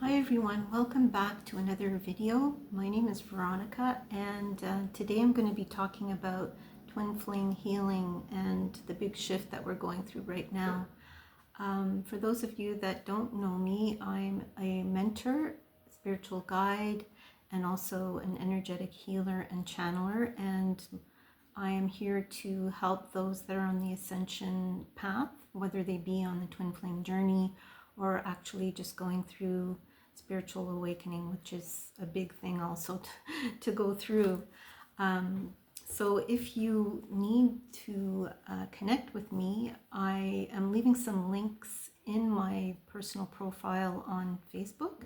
Hi everyone, welcome back to another video. My name is Veronica and today I'm going to be talking about twin flame healing and the big shift that we're going through right now. For those of you that don't know me, I'm a mentor, spiritual guide, and also an energetic healer and channeler, and I am here to help those that are on the ascension path, whether they be on the twin flame journey or actually just going through spiritual awakening, which is a big thing also to go through. So if you need to connect with me, I am leaving some links in my personal profile on Facebook.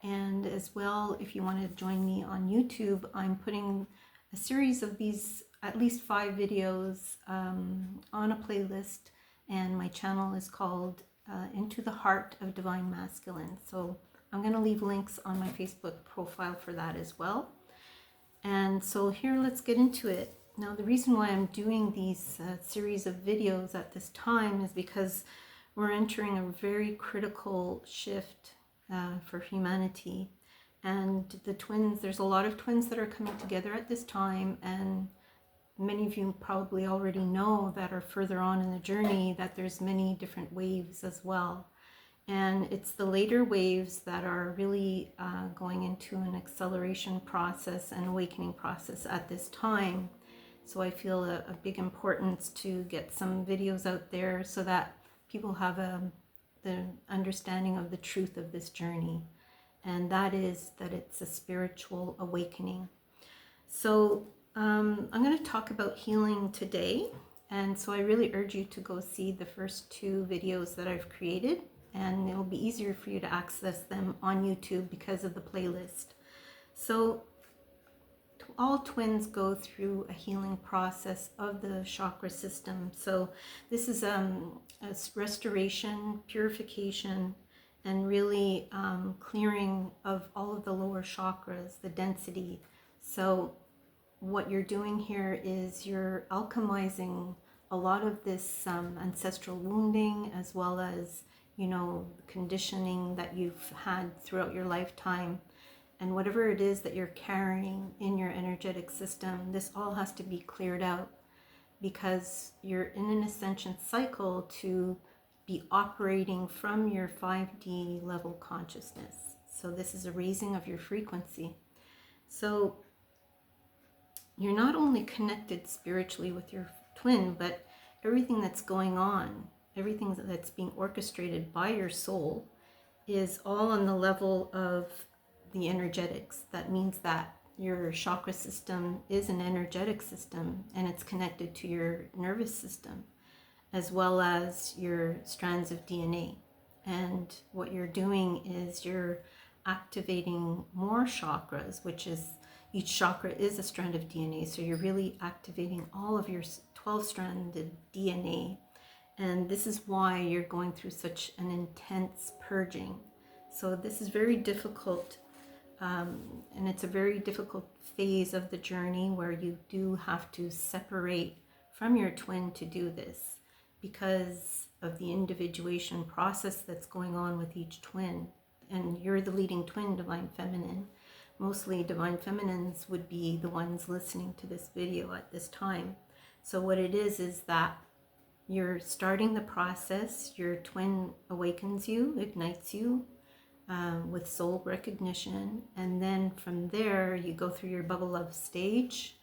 And as well, if you want to join me on YouTube, I'm putting a series of these, at least 5 videos on a playlist. And my channel is called Into the Heart of Divine Masculine. So I'm going to leave links on my Facebook profile for that as well. And so here, let's get into it. Now, the reason why I'm doing these series of videos at this time is because we're entering a very critical shift for humanity. And the twins, there's a lot of twins that are coming together at this time, and many of you probably already know that are further on in the journey that there's many different waves as well. And it's the later waves that are really going into an acceleration process and awakening process at this time. So I feel a big importance to get some videos out there so that people have the understanding of the truth of this journey. And that is that it's a spiritual awakening. So I'm going to talk about healing today. And so I really urge you to go see the first 2 videos that I've created. And it'll be easier for you to access them on YouTube because of the playlist. So all twins go through a healing process of the chakra system. So this is a restoration, purification, and really clearing of all of the lower chakras, the density. So what you're doing here is you're alchemizing a lot of this ancestral wounding, as well as conditioning that you've had throughout your lifetime, and whatever it is that you're carrying in your energetic system, this all has to be cleared out, because you're in an ascension cycle to be operating from your 5D level consciousness. So this is a raising of your frequency. So you're not only connected spiritually with your twin, but everything that's going on, everything that's being orchestrated by your soul is all on the level of the energetics. That means that your chakra system is an energetic system, and it's connected to your nervous system as well as your strands of DNA. And what you're doing is you're activating more chakras, which is, each chakra is a strand of DNA. So you're really activating all of your 12-stranded DNA. And this is why you're going through such an intense purging. So this is very difficult, and it's a very difficult phase of the journey where you do have to separate from your twin to do this, because of the individuation process that's going on with each twin. And you're the leading twin, Divine Feminine. Mostly Divine Feminines would be the ones listening to this video at this time. So what it is that you're starting the process. Your twin awakens you, ignites you with soul recognition. And then from there, you go through your bubble love stage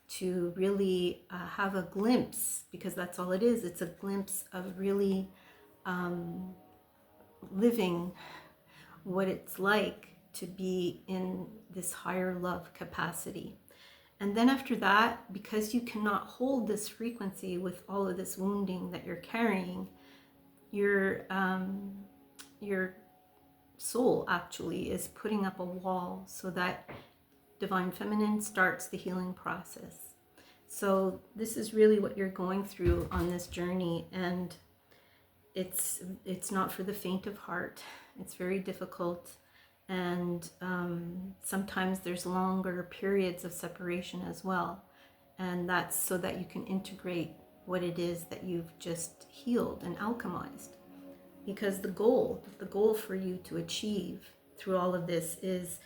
to really have a glimpse, because that's all it is. It's a glimpse of really living what it's like to be in this higher love capacity. And then after that, because you cannot hold this frequency with all of this wounding that you're carrying, your soul actually is putting up a wall so that Divine Feminine starts the healing process. So this is really what you're going through on this journey, and it's not for the faint of heart. It's very difficult. And sometimes there's longer periods of separation as well. And that's so that you can integrate what it is that you've just healed and alchemized. Because the goal for you to achieve through all of this is,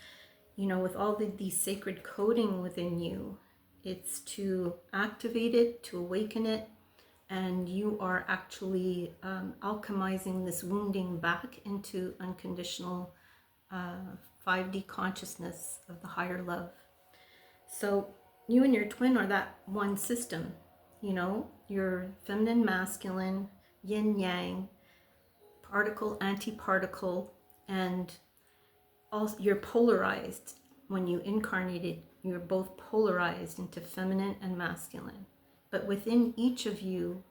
with all these sacred coding within you, it's to activate it, to awaken it, and you are actually alchemizing this wounding back into unconditional 5D consciousness of the higher love. So you and your twin are that one system, your feminine, masculine, yin yang, particle, antiparticle, and also you're polarized. When you incarnated, you're both polarized into feminine and masculine. But within each of you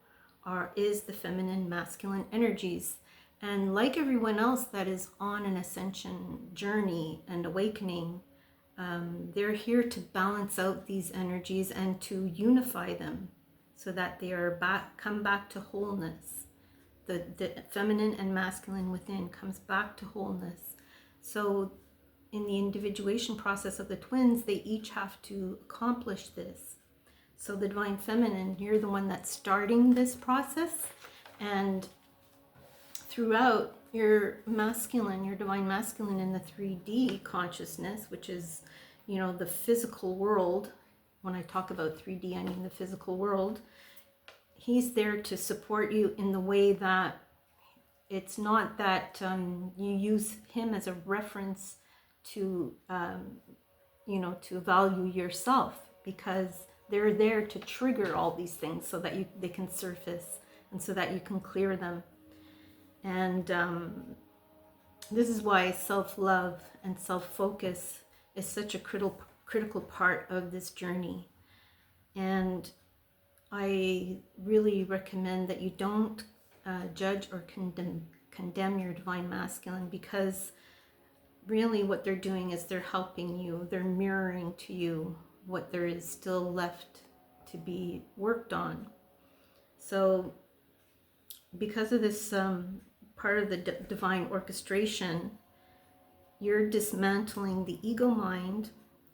is the feminine, masculine energies. And like everyone else that is on an ascension journey and awakening, they're here to balance out these energies and to unify them so that they are come back to wholeness. The feminine and masculine within comes back to wholeness. So in the individuation process of the twins, they each have to accomplish this. So the divine feminine, you're the one that's starting this process, and throughout your masculine, your divine masculine in the 3D consciousness, which is, the physical world. When I talk about 3D, I mean the physical world. He's there to support you in the way that it's not that you use him as a reference to, to value yourself, because they're there to trigger all these things so that they can surface and so that you can clear them. And this is why self-love and self-focus is such a critical part of this journey. And I really recommend that you don't judge or condemn your divine masculine, because really what they're doing is they're helping you. They're mirroring to you what there is still left to be worked on. So because of this part of the divine orchestration, you're dismantling the ego mind,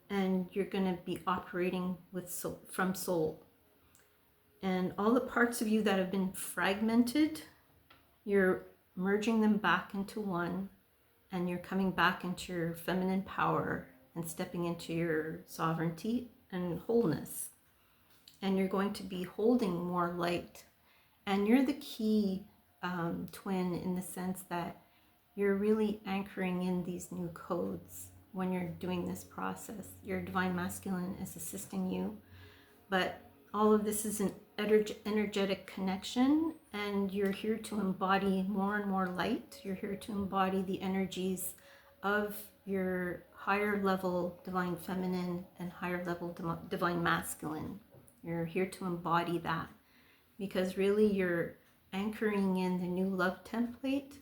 and you're going to be operating from soul. And all the parts of you that have been fragmented, you're merging them back into one, and you're coming back into your feminine power and stepping into your sovereignty and wholeness. And you're going to be holding more light. And you're the key twin, in the sense that you're really anchoring in these new codes when you're doing this process. Your divine masculine is assisting you, but all of this is an energetic connection, and you're here to embody more and more light. You're here to embody the energies of your higher level divine feminine and higher level divine masculine. You're here to embody that, because really you're anchoring in the new love template.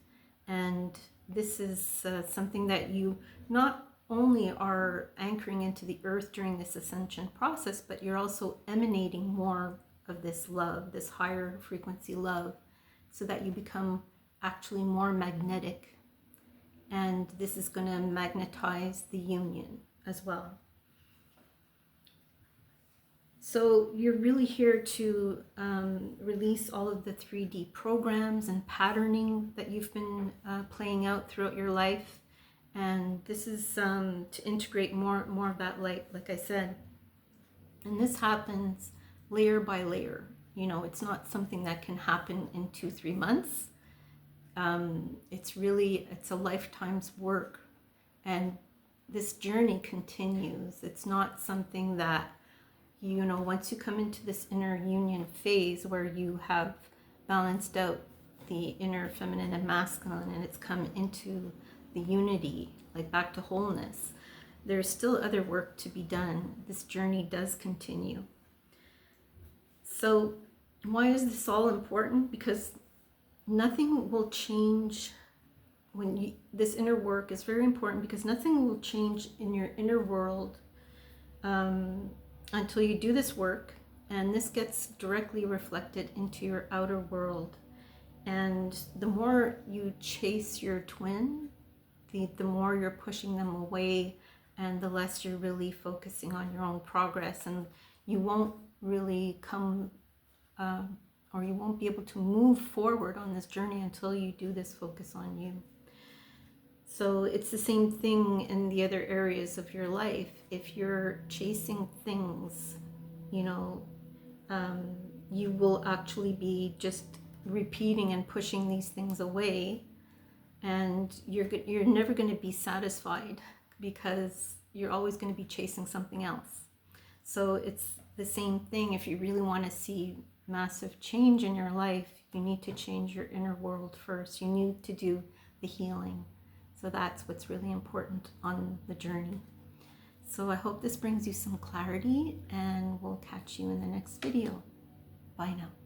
And this is something that you not only are anchoring into the earth during this ascension process, but you're also emanating more of this love, this higher frequency love, so that you become actually more magnetic. And this is going to magnetize the union as well. So you're really here to release all of the 3D programs and patterning that you've been playing out throughout your life. And this is to integrate more of that light, like I said. And this happens layer by layer. It's not something that can happen in 2-3 months. It's a lifetime's work. And this journey continues. It's not something that, once you come into this inner union phase where you have balanced out the inner feminine and masculine, and it's come into the unity, like back to wholeness, there's still other work to be done. This journey does continue. So why is this all important? Because nothing will change this inner work is very important, because nothing will change in your inner world until you do this work, and this gets directly reflected into your outer world. And the more you chase your twin, the more you're pushing them away, and the less you're really focusing on your own progress, and you won't really come or you won't be able to move forward on this journey until you do this focus on you. So it's the same thing in the other areas of your life. If you're chasing things, you know, you will actually be just repeating and pushing these things away, and you're never going to be satisfied because you're always going to be chasing something else. So it's the same thing. If you really want to see massive change in your life, you need to change your inner world first. You need to do the healing. So that's what's really important on the journey. So I hope this brings you some clarity, and we'll catch you in the next video. Bye now.